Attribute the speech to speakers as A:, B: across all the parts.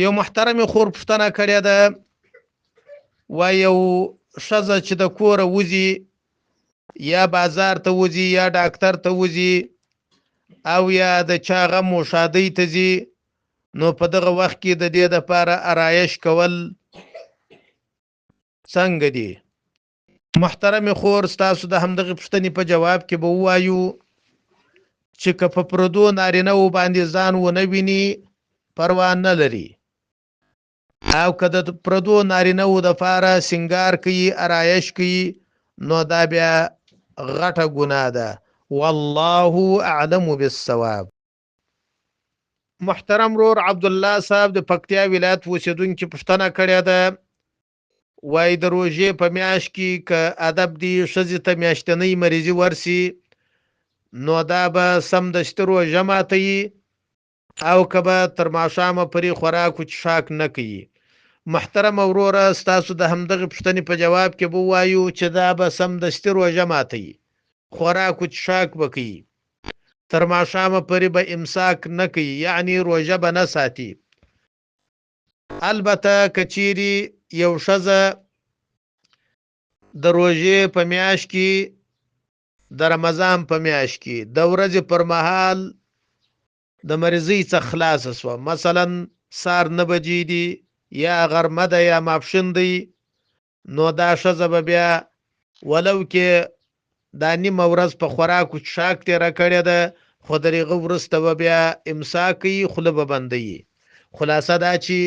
A: یو محترم خور پوښتنه کړې ده، وایي یو ښځه چې د کوره وځي یا بازار ته وځي یا ډاکټر ته وځي او یا د چا غم و شادۍ ته ځي، نو په دغه وخت کې د دې دپاره آرایش کول څنګه دي؟ محترم خور، ستاسو د همدغې پوښتنې په جواب کې به ووایو چې که په پردو نارینهو باندې ځان ونه ویني پروا نه لري، او که د پردو نارینهو دپاره سینګار کوي، آرایش کوي، نو دا بیا غټه ګناه ده. والله اعلم بالصواب. محترم رور عبدالله صاحب د پکتیا ولایت اوسېدونکي پوښتنه کړې ده، وایي د روژې په میاشت کې که ادب دی ښځې ته میاشتنۍ مریضي ورسي نو دا به سمدستي روژه ماتوي او که به تر ماښامه پورې خوراک و څښاک نه کوي. محترم وروره، ستاسو د همدغې پوښتنې په جواب کې به ووایو چې دا به سمدستي روژه ماتوي، خوراک و څښاک به کوي، تر ماښامه پورې به امساک نه کوي، یعنی روژه به نه ساتي. البته که چیرې یو ښځه د روژې په میاشت کې د رمضان په میاشت کې د ورځې پر مهال د مریضۍ څخه خلاصه شوه، مثلا سار 9 بجې دي یا غرمه ده یا ماپښین دی، نو دا ښځه به بیا ولو کې دا نیمه ورځ په خوراک و څښاک تېره کړې ده، خو د هغه وروسته به بیا امساک کوي، خوله به بندوي. خلاصه دا چې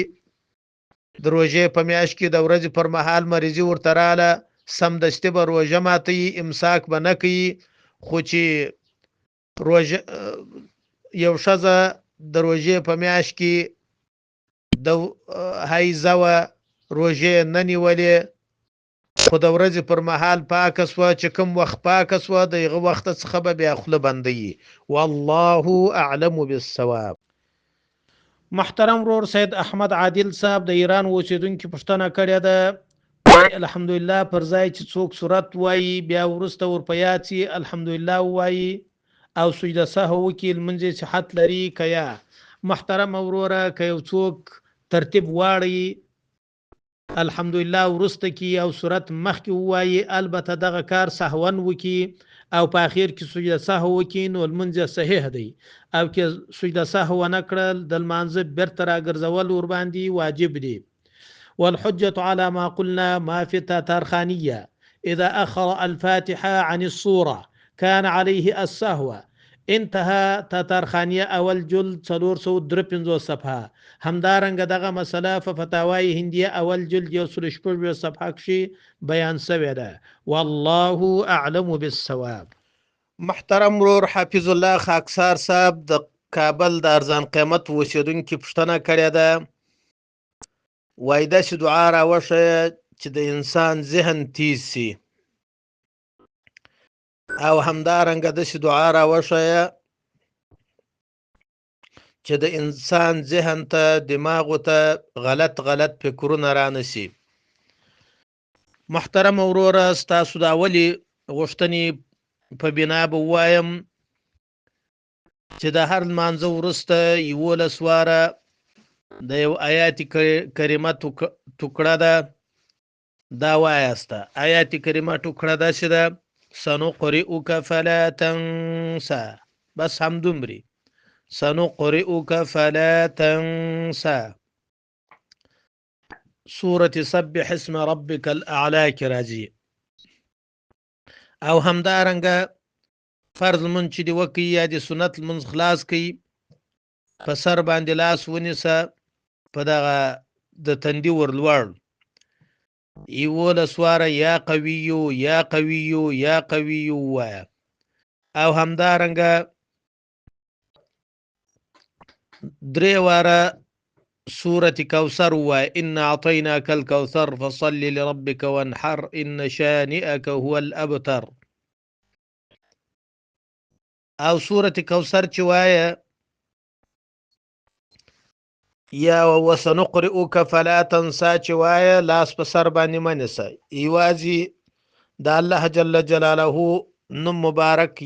A: د روژې په میاشت کې د ورځې پر مهال مریضي ورته راله، سمدستي به روژه ماتوي، امساک به نه کوي. خو چې روژه یو ښځه د روژې په میاشت کې د حیضه وه، روژې نه نیولې، خو د ورځې پر مهال پاکه سوه، چې کوم وخت پاکه سوه د هغه وخته څخه به بیا خوله بندوي. والله اعلم بالصواب. محترم رور سید احمد عادل صاحب د ایران اوسېدونکي پوښتنه کړې ده، الحمدلله پر ځای چې څوک صورت وایي بیا وروسته ورپه یاد سي الحمدلله ووایي او سجده سهو وکړي، لمونځ یې صحت لري که یا؟ محترم وروره، که یو څوک ترتیب واړی الحمدلله وروسته کی او صورت مخکې ووایي، البته دغه کار سهون وکړي او په اخر کې سجده سهو وکړي، نو لمونځ صحیح دی. او که سجده سهو ونه کړل، د لمانځه بیرته راګرځول ورباندې واجب دی. والحجة على ما قلنا ما في التترخانية إذا أخر الفاتحة عن الصورة كان عليه السهو. انتهى تترخانية أول جلد 353 صفحة. همدارنګه دغه مسله په فتاوای هندیه اول جلد 116 صفحه کې بیان شوی ده. والله اعلم بالصواب. محترم رور حافظ الله خاکسار صاحب د کابل د ارزان قیمت اوسېدونکي پوښتنه کړې ده، وایي داسې دعا راوښیه چې د انسان ذهن تیز سي، او همدارنګه داسې دعا راوښیه چې د انسان ذهن ته دماغو ته غلط فکرونه رانسي. محترم وروره، ستاسو د اولې غوښتنې په بنا به ووایم چې د هر لمانځه وروسته 11 واره د یو آیات کریمه ټوکړه ده، دا وایسته. آیات کریمه ټوکړه داسې ده: سنقرئک فلا تنسى، بس همدومرې، سنقرئک فلا تنسى. سورة سبح اسم ربك الاعلى کې راځي. او همدارنګه فرض لمونځ چې دی وکړي یا د سنت لمونځ خلاص کوي، په سر باندې لاس ونیسه، په دغه د تندي ورلوړ 11 واره یا قویو یا قویو یا قویو وایه. او همدارنګه 3 واره سورة کوثر وایه: انا اعطیناک الکوثر فصل لربک وانحر ان شانئک هو الابتر. او سورة کوثر چې وایه یا وسنقرئک فلا تنسى چې وایه، لاس په سر باندې منیسه، یوازې د الله جل جلاله نوم مبارک